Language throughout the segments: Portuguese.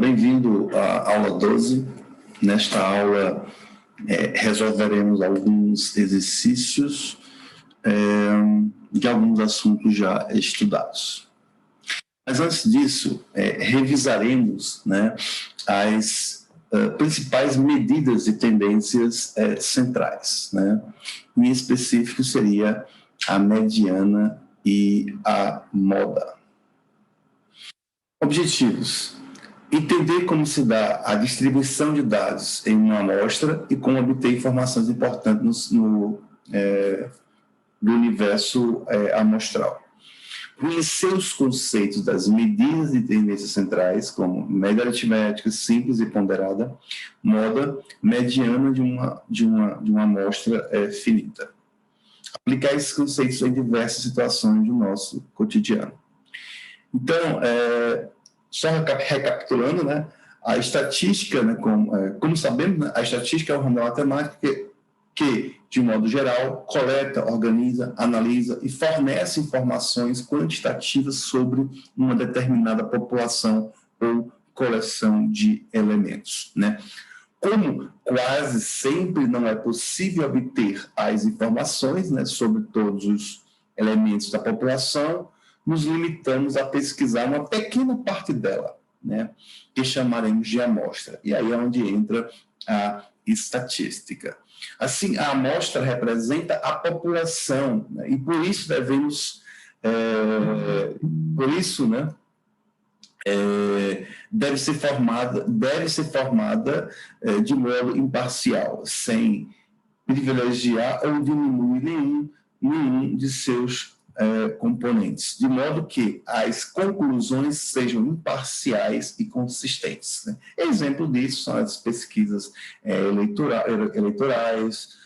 Bem-vindo à aula 12. Nesta aula, resolveremos alguns exercícios de alguns assuntos já estudados. Mas antes disso, revisaremos, né, as principais medidas e tendências centrais, né? Em específico, seria a mediana e a moda. Objetivos: entender como se dá a distribuição de dados em uma amostra e como obter informações importantes do universo amostral. Conhecer os conceitos das medidas de tendências centrais, como média aritmética, simples e ponderada, moda, mediana de uma amostra finita. Aplicar esses conceitos em diversas situações do nosso cotidiano. Então, só recapitulando, né, a estatística, né, como sabemos, né, a estatística é um ramo da matemática que, de modo geral, coleta, organiza, analisa e fornece informações quantitativas sobre uma determinada população ou coleção de elementos, né? Como quase sempre não é possível obter as informações, né, sobre todos os elementos da população, nos limitamos a pesquisar uma pequena parte dela, né, que chamaremos de amostra. E aí é onde entra a estatística. Assim, a amostra representa a população, né, e por isso devemos, deve ser formada de modo imparcial, sem privilegiar ou diminuir nenhum de seus componentes, de modo que as conclusões sejam imparciais e consistentes, né? Exemplo disso são as pesquisas eleitorais,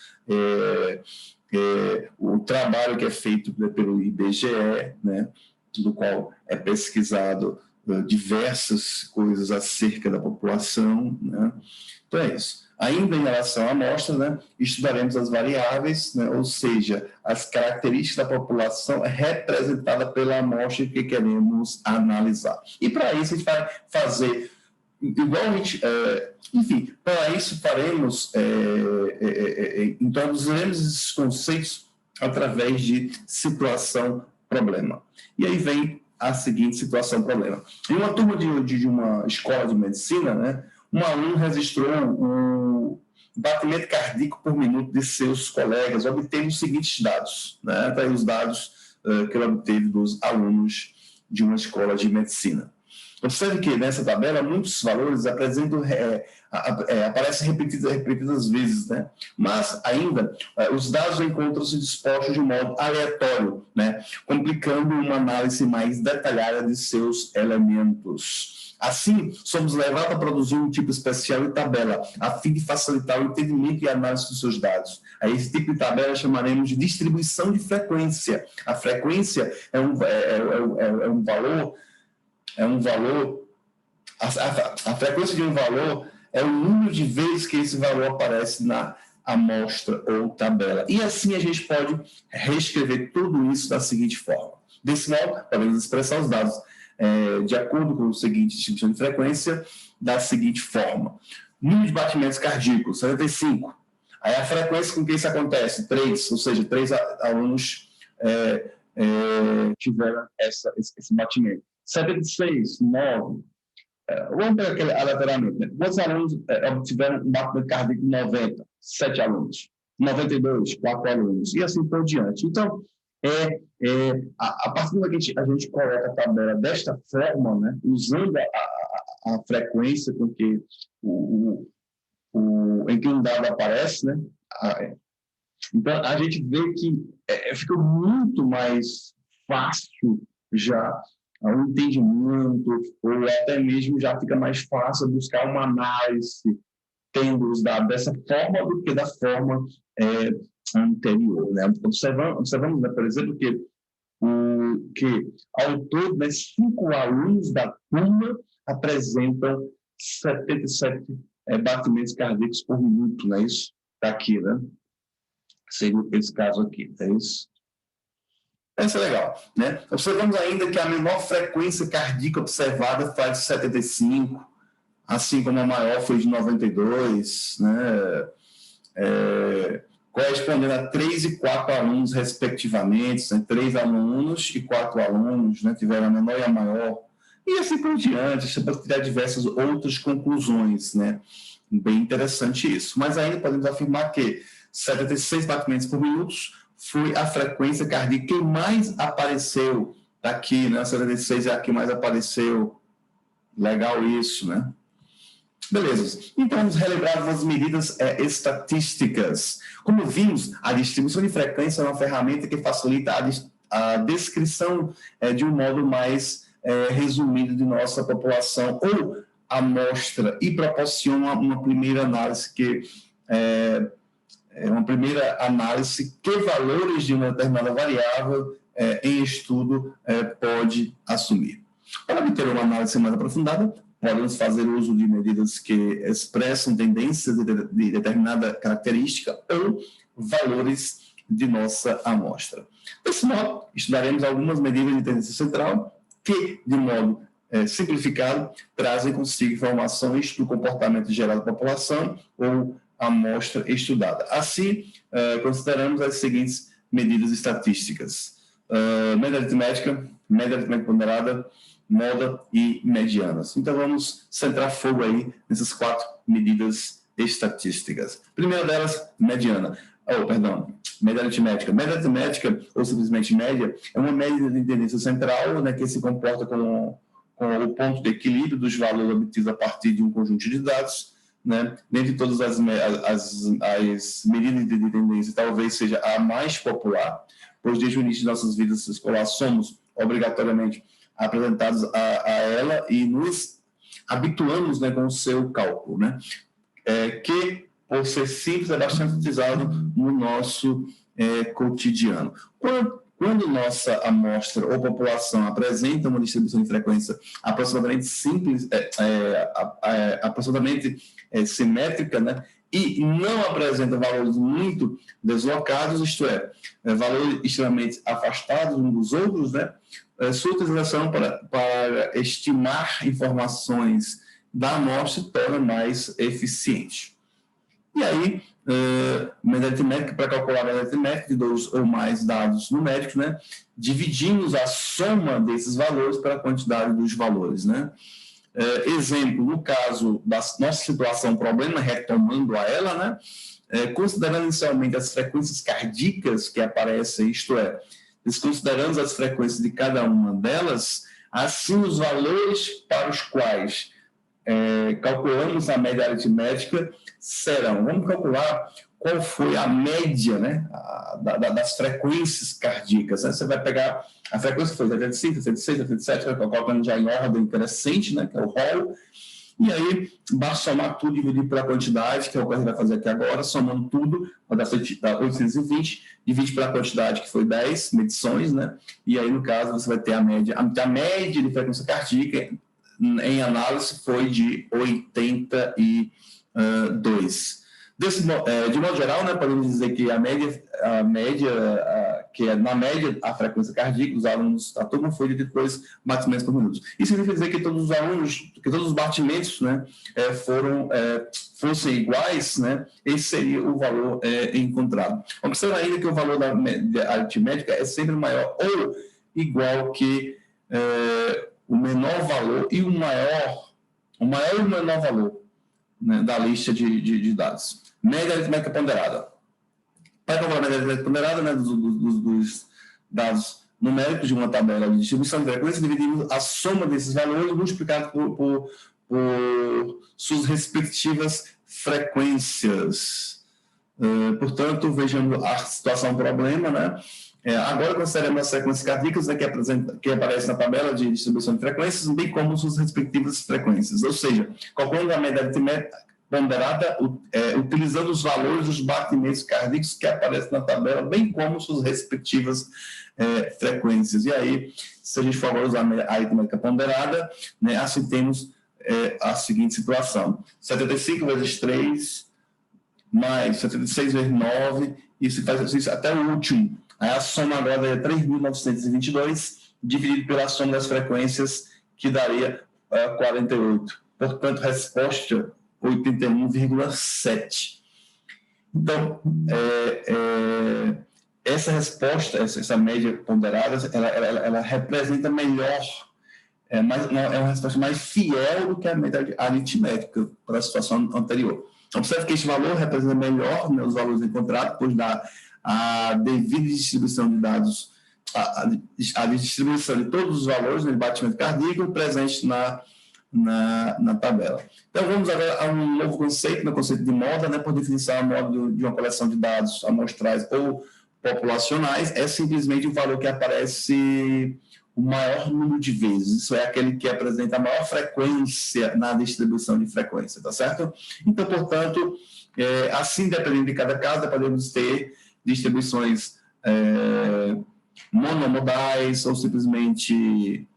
o trabalho que é feito pelo IBGE, né, do qual é pesquisado diversas coisas acerca da população, né? Então é isso. Ainda em relação à amostra, né, estudaremos as variáveis, né, ou seja, as características da população representada pela amostra que queremos analisar. E para isso a gente vai fazer, igualmente, enfim, para isso faremos, introduziremos esses conceitos através de situação-problema. E aí vem a seguinte situação-problema. Em uma turma de uma escola de medicina, né, um aluno registrou o batimento cardíaco por minuto de seus colegas, obteve os seguintes dados, né? Tá aí os dados que ele obteve dos alunos de uma escola de medicina. Observe que nessa tabela muitos valores aparecem repetidas vezes, né? Mas ainda os dados encontram-se dispostos de modo aleatório, né? Complicando uma análise mais detalhada de seus elementos. Assim, somos levados a produzir um tipo especial de tabela, a fim de facilitar o entendimento e análise dos seus dados. A esse tipo de tabela chamaremos de distribuição de frequência. A frequência é um valor, a frequência de um valor é o número de vezes que esse valor aparece na amostra ou tabela. E assim a gente pode reescrever tudo isso da seguinte forma. Desse modo, podemos expressar os dados de acordo com o seguinte distribuição de frequência, da seguinte forma: número de batimentos cardíacos, 75. Aí a frequência com que isso acontece, 3, ou seja, 3 alunos tiveram esse batimento. 76, 9. Vamos pegar aquele aleatoriamente, né? Quantos alunos obtiveram um batimento cardíaco 90? 7 alunos. 92, 4 alunos. E assim por diante. Então, a partir do momento que a gente coloca a tabela desta forma, né, usando a frequência com que em que um dado aparece, né, então a gente vê que fica muito mais fácil já o entendimento, ou até mesmo já fica mais fácil buscar uma análise tendo os dados dessa forma do que da forma anterior, né? Observamos, né, por exemplo, que ao todo, né, 5 alunos da turma apresentam 77 batimentos cardíacos por minuto, não é isso? Está aqui, né? Seria esse caso aqui, é isso? Isso é legal, né? Observamos ainda que a menor frequência cardíaca observada faz 75, assim como a maior foi de 92, né? Correspondendo a 3 e 4 alunos, respectivamente, né? 3 alunos e 4 alunos, né? Tiveram a menor e a maior, e assim por diante. Você pode tirar diversas outras conclusões, né? Bem interessante isso. Mas ainda podemos afirmar que 76 batimentos por minuto foi a frequência cardíaca que mais apareceu aqui, né? 76 é a que mais apareceu. Legal isso, né? Beleza. Então, vamos relembrar algumas medidas estatísticas. Como vimos, a distribuição de frequência é uma ferramenta que facilita a descrição de um modo mais resumido de nossa população ou amostra e proporciona uma primeira análise que valores de uma determinada variável em estudo pode assumir. Para obter uma análise mais aprofundada, podemos fazer uso de medidas que expressam tendências de determinada característica ou valores de nossa amostra. Desse modo, estudaremos algumas medidas de tendência central que, de modo simplificado, trazem consigo informações do comportamento geral da população ou amostra estudada. Assim, consideramos as seguintes medidas estatísticas: média aritmética ponderada, moda e medianas. Então, vamos centrar fogo aí nessas 4 medidas estatísticas. Primeira delas, média aritmética. Média aritmética, ou simplesmente média, é uma média de tendência central, né, que se comporta com o ponto de equilíbrio dos valores obtidos a partir de um conjunto de dados, né? Dentre todas as medidas de tendência, talvez seja a mais popular, pois desde o início de nossas vidas escolares somos obrigatoriamente apresentados a ela e nos habituamos, né, com o seu cálculo, né? Que, por ser simples, é bastante utilizado no nosso cotidiano. Quando nossa amostra ou população apresenta uma distribuição de frequência aproximadamente simples, aproximadamente simétrica, né, e não apresenta valores muito deslocados, isto é, valores extremamente afastados uns dos outros, né, sua utilização para estimar informações da amostra torna mais eficiente. E aí, média aritmética, para calcular a média aritmética de 2 ou mais dados numéricos, né, dividimos a soma desses valores pela quantidade dos valores, né. Exemplo, no caso da nossa situação, problema, retomando a ela, né, considerando inicialmente as frequências cardíacas que aparecem, isto é, desconsiderando as frequências de cada uma delas, assim os valores para os quais calculamos a média aritmética serão, vamos calcular qual foi a média, né, das frequências cardíacas, né? Você vai pegar a frequência que foi 75, 76, 77, vai colocando já em ordem crescente, né, que é o rol, e aí basta somar tudo e dividir pela quantidade, que é o que a gente vai fazer aqui agora, somando tudo, vai dar 820, divide pela quantidade, que foi 10 medições, né, e aí no caso você vai ter a média de frequência cardíaca em análise foi de 82. De modo geral, né, podemos dizer que que é na média a frequência cardíaca dos alunos da turma foi de 2 batimentos por minuto. Isso significa dizer que todos os batimentos, né, fossem iguais, né, esse seria o valor encontrado. Observa ainda que o valor da média aritmética é sempre maior ou igual que o menor valor e o maior e o menor valor, né, da lista de dados. Média aritmética ponderada. Para calcular a média aritmética ponderada, né, dos dados numéricos de uma tabela de distribuição de frequência, dividimos a soma desses valores multiplicado por suas respectivas frequências. Portanto, vejamos a situação problema, né? Agora consideramos as frequências cardíacas, né, que aparecem na tabela de distribuição de frequências, bem como suas respectivas frequências. Ou seja, calculando a média aritmética ponderada, utilizando os valores dos batimentos cardíacos que aparecem na tabela, bem como suas respectivas frequências. E aí, se a gente for agora usar a aritmética ponderada, né, assim temos a seguinte situação: 75 vezes 3, mais 76 vezes 9, e se faz isso até o último. Aí a soma agora é 3.922, dividido pela soma das frequências, que daria 48. portanto, resposta 81,7. Então, essa resposta, essa média ponderada, ela representa melhor, é uma resposta mais fiel do que a média aritmética para a situação anterior. Observe que este valor representa melhor, né, os valores encontrados, pois dá a devida distribuição de dados, a distribuição de todos os valores no batimento cardíaco presentes na tabela. Então, vamos agora a um novo conceito, no conceito de moda, né, por definição, a moda de uma coleção de dados amostrais ou populacionais é simplesmente o valor que aparece o maior número de vezes. Isso é aquele que apresenta a maior frequência na distribuição de frequência, tá certo? Então, portanto, assim, dependendo de cada caso, podemos ter distribuições monomodais ou simplesmente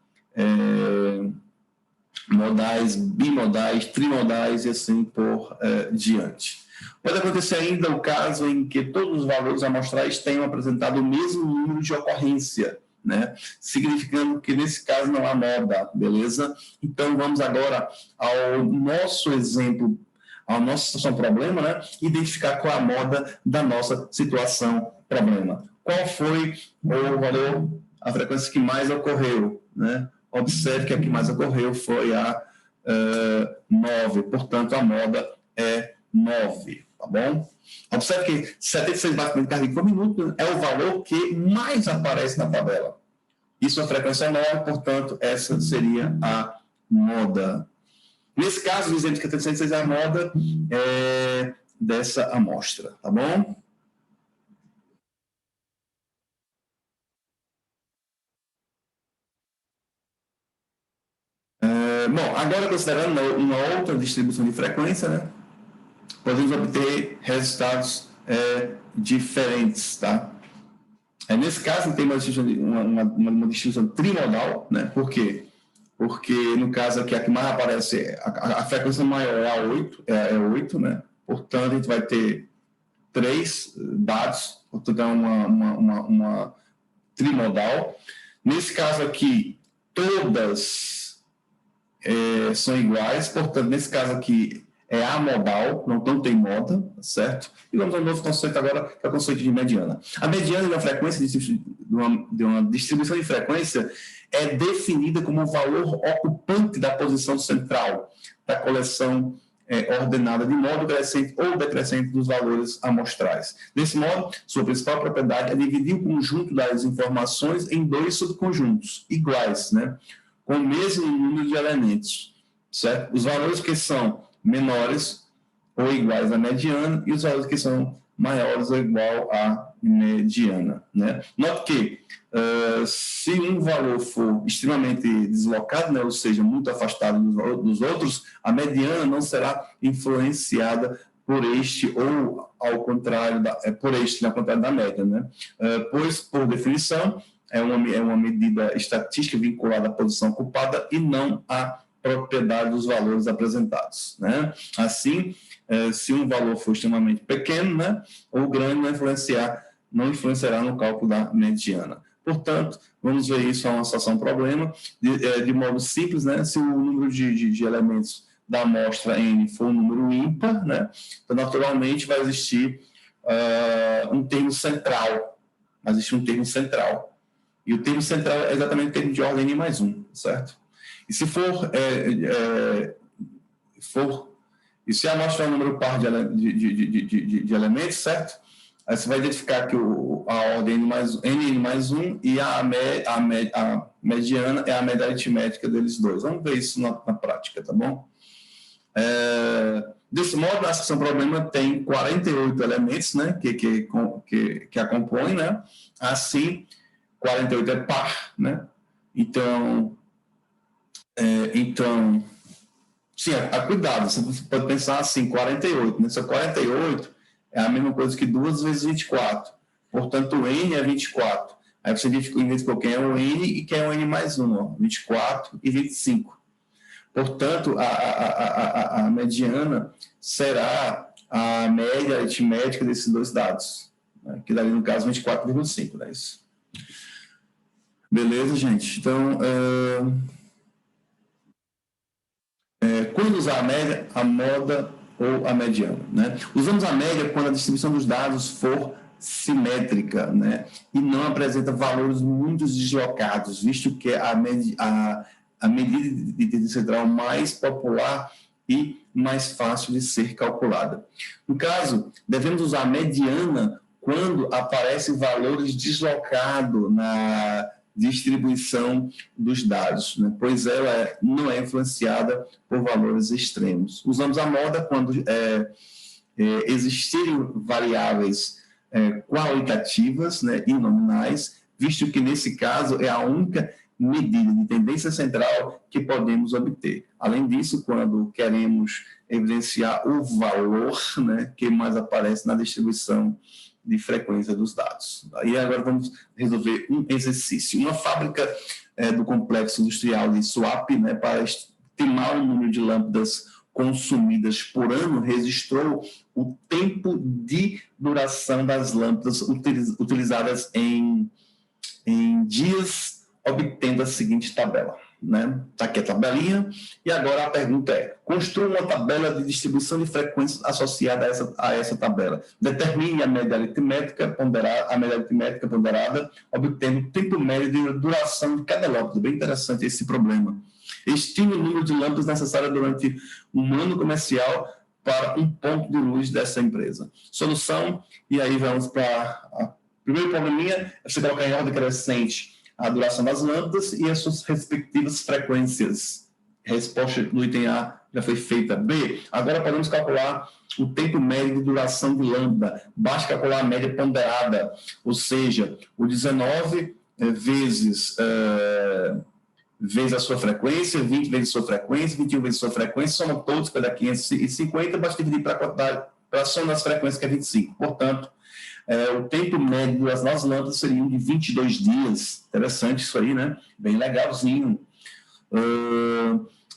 modais, bimodais, trimodais e assim por diante. Pode acontecer ainda o caso em que todos os valores amostrais tenham apresentado o mesmo número de ocorrência, né? Significando que nesse caso não há moda, beleza? Então vamos agora ao nosso exemplo, ao nossa situação problema, né? Identificar qual é a moda da nossa situação problema. Qual foi o valor, a frequência que mais ocorreu, né? Observe que a que mais ocorreu foi a 9, portanto a moda é 9, tá bom? Observe que 76 batimentos cardíacos por minuto é o valor que mais aparece na tabela. Isso é a frequência 9, portanto, essa seria a moda. Nesse caso, dizemos que a 76 é a moda dessa amostra, tá bom? Bom, agora considerando uma outra distribuição de frequência, né, podemos obter resultados diferentes, tá? Nesse caso, tem uma distribuição trimodal, né? Por quê? Porque, no caso aqui, a que mais aparece, a frequência maior é a 8, é 8, né? Portanto, a gente vai ter 3 dados, portanto, é uma trimodal. Nesse caso aqui, todas são iguais, portanto, nesse caso aqui é amodal, não tem moda, certo? E vamos ao novo conceito agora, que é o conceito de mediana. A mediana de uma frequência, de uma distribuição de frequência, é definida como o valor ocupante da posição central da coleção ordenada de modo crescente ou decrescente dos valores amostrais. Desse modo, sua principal propriedade é dividir o conjunto das informações em 2 subconjuntos iguais, né? Com o mesmo número de elementos, certo? Os valores que são menores ou iguais à mediana e os valores que são maiores ou igual à mediana, né? Note que se um valor for extremamente deslocado, né, ou seja, muito afastado dos outros, a mediana não será influenciada por este ou ao contrário por este, ao contrário da média, né? Pois, por definição, é uma medida estatística vinculada à posição ocupada e não à propriedade dos valores apresentados, né? Assim, se um valor for extremamente pequeno, né, ou grande, não influenciará no cálculo da mediana. Portanto, vamos ver isso a uma situação problema, de modo simples, né? Se o número de elementos da amostra N for um número ímpar, né, então, naturalmente, vai existir um termo central. Vai existir um termo central. E o termo central é exatamente o termo de ordem N mais 1, certo? E se e se a amostra é um número par de elementos, certo? Aí você vai identificar que a ordem N mais 1 e a mediana é a média aritmética deles dois. Vamos ver isso na prática, tá bom? Desse modo, a seção problema tem 48 elementos, né, que a compõem, né? Assim, 48 é par, né? Então, sim, cuidado, você pode pensar assim, 48, né? Só 48 é a mesma coisa que 2 vezes 24. Portanto, o N é 24. Aí você identificou quem é o N e quem é o N mais 1, ó, 24 e 25. Portanto, a mediana será a média aritmética desses dois dados, né? Que daria, no caso, 24,5, não é isso? Beleza, gente? Então, Quando usar a média, a moda ou a mediana, né? Usamos a média quando a distribuição dos dados for simétrica, né? E não apresenta valores muito deslocados, visto que a medida de tendência central mais popular e mais fácil de ser calculada. No caso, devemos usar a mediana quando aparecem valores deslocados na distribuição dos dados, né? Pois ela não é influenciada por valores extremos. Usamos a moda quando existirem variáveis qualitativas, né, e nominais, visto que nesse caso é a única medida de tendência central que podemos obter. Além disso, quando queremos evidenciar o valor, né, que mais aparece na distribuição de frequência dos dados. E agora vamos resolver um exercício. Uma fábrica do complexo industrial de Suape, né, para estimar o número de lâmpadas consumidas por ano, registrou o tempo de duração das lâmpadas utilizadas em dias, obtendo a seguinte tabela. Está aqui a tabelinha, e agora a pergunta é: construa uma tabela de distribuição de frequências associada a essa tabela. Determine a média aritmética ponderada, obtendo o tempo médio de duração de cada lâmpada. Bem interessante esse problema. Estime o número de lâmpadas necessárias durante um ano comercial para um ponto de luz dessa empresa. Solução, e aí vamos para o primeiro probleminha, é você colocar em ordem crescente a duração das lâmpadas e as suas respectivas frequências. Resposta no item A já foi feita. B, agora podemos calcular o tempo médio de duração de lâmpada. Basta calcular a média ponderada, ou seja, o 19 vezes a sua frequência, 20 vezes a sua frequência, 21 vezes a sua frequência, soma todos, que dá 550, basta dividir para a soma das frequências, que é 25. Portanto, o tempo médio das nossas lâmpadas seria de 22 dias. Interessante isso aí, né? Bem legalzinho.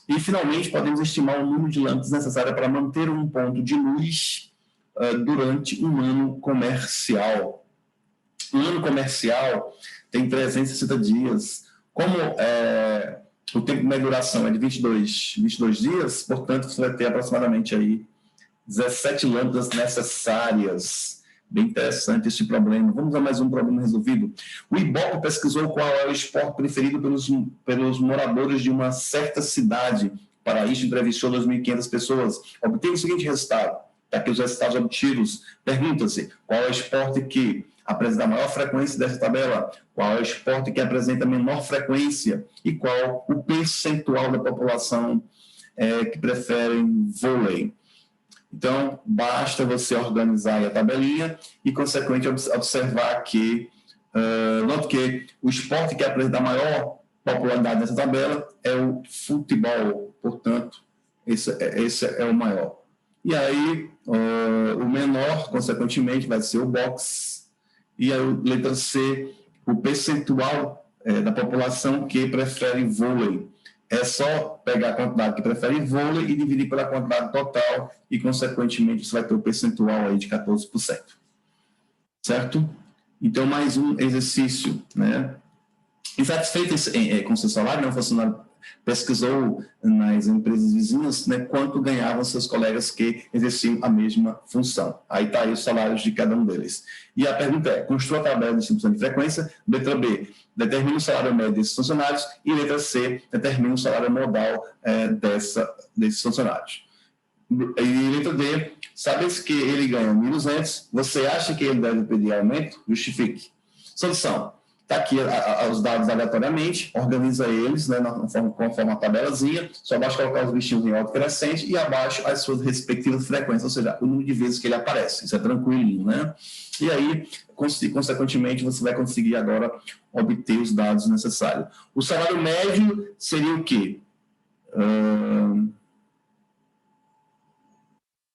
E, finalmente, podemos estimar o número de lâmpadas necessárias para manter um ponto de luz durante um ano comercial. Um ano comercial tem 360 dias. Como o tempo de média duração é de 22 dias, portanto, você vai ter aproximadamente aí 17 lâmpadas necessárias. Bem interessante esse problema. Vamos a mais um problema resolvido. O Ibope pesquisou qual é o esporte preferido pelos moradores de uma certa cidade. Para isso, entrevistou 2.500 pessoas. Obteve o seguinte resultado. Aqui os resultados obtidos. Pergunta-se, qual é o esporte que apresenta a maior frequência dessa tabela? Qual é o esporte que apresenta a menor frequência? E qual o percentual da população que prefere vôlei? Então, basta você organizar a tabelinha e, consequentemente, observar que, note que o esporte que apresenta a maior popularidade nessa tabela é o futebol, portanto, esse é o maior. E aí, o menor, consequentemente, vai ser o boxe, e a letra C, o percentual da população que prefere vôlei. É só pegar a quantidade que prefere vôlei e dividir pela quantidade total e, consequentemente, você vai ter o percentual aí de 14%. Certo? Então, mais um exercício, né? Insatisfeito com seu salário, o funcionário pesquisou nas empresas vizinhas, né, quanto ganhavam seus colegas que exerciam a mesma função. Aí está aí os salários de cada um deles. E a pergunta é: construa a tabela de distribuição de frequência. Letra B, determine o salário médio desses funcionários. E letra C, determine o salário modal desses funcionários. E letra D, sabe que ele ganha 1.200, você acha que ele deve pedir aumento? Justifique. Solução. Está aqui os dados aleatoriamente, organiza eles, né, conforme a tabelazinha, só basta colocar os bichinhos em ordem crescente e abaixo as suas respectivas frequências, ou seja, o número de vezes que ele aparece. Isso é tranquilinho, né? E aí, consequentemente, você vai conseguir agora obter os dados necessários. O salário médio seria o quê?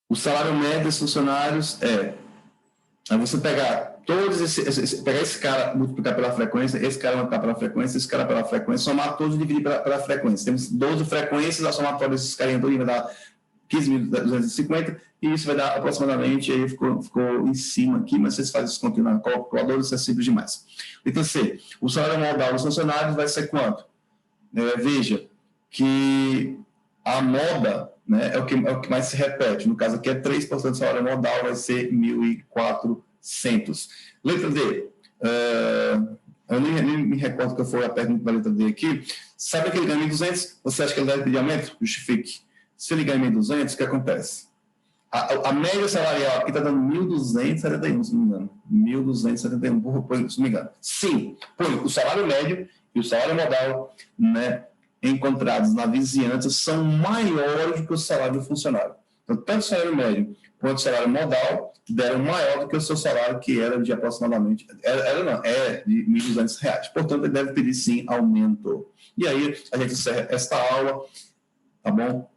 O salário médio dos funcionários é você pegar pegar esse cara, multiplicar pela frequência, esse cara multiplicar pela frequência, esse cara pela frequência, somar todos e dividir pela frequência. Temos 12 frequências, a somatória desses carinhas todos vai dar 15.250, e isso vai dar aproximadamente, aí ficou em cima aqui, mas vocês fazem isso continuar na calculadora, isso é simples demais. Então, C, o salário modal dos funcionários vai ser quanto? Veja que a moda né, é o que mais se repete. No caso aqui é 3% do salário modal, vai ser 1.400. Letra D. Eu nem me recordo que foi a pergunta da letra D aqui. Sabe que ele ganha 1.200? Você acha que ele deve pedir aumento? Justifique. Se ele ganha 1.200, o que acontece? A média salarial aqui está dando 1.271, se não me engano. 1.271, se não me engano. Sim, pois o salário médio e o salário modal, né, encontrados na vizinhança são maiores do que o salário do funcionário. Então, tanto o salário médio quanto o salário modal deram maior do que o seu salário, que era de aproximadamente, é de R$1.200. Portanto, ele deve pedir sim aumento. E aí, a gente encerra esta aula, tá bom?